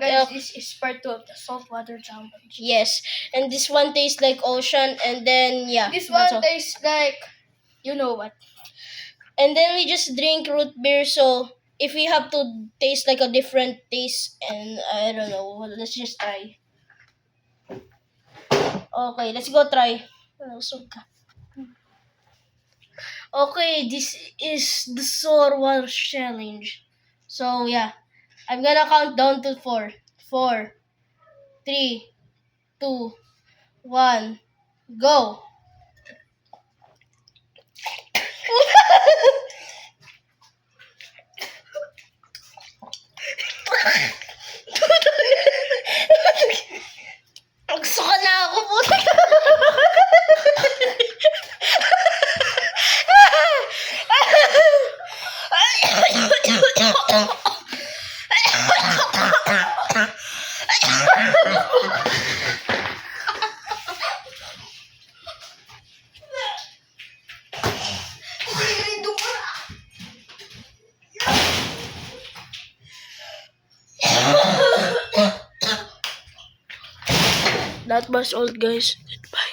guys, this is part 2 of the saltwater challenge. Yes, and this one tastes like ocean, and then yeah. This that's one all. tastes like, you know what? And then we just drink root beer. So if we have to taste like a different taste, and I don't know, let's just try. Okay, let's go try. Okay, this is the Sorwar challenge. So yeah, I'm gonna count down to 4. 4, 3, 2, 1, go. Magsuka na ako po. That was all, guys. Goodbye.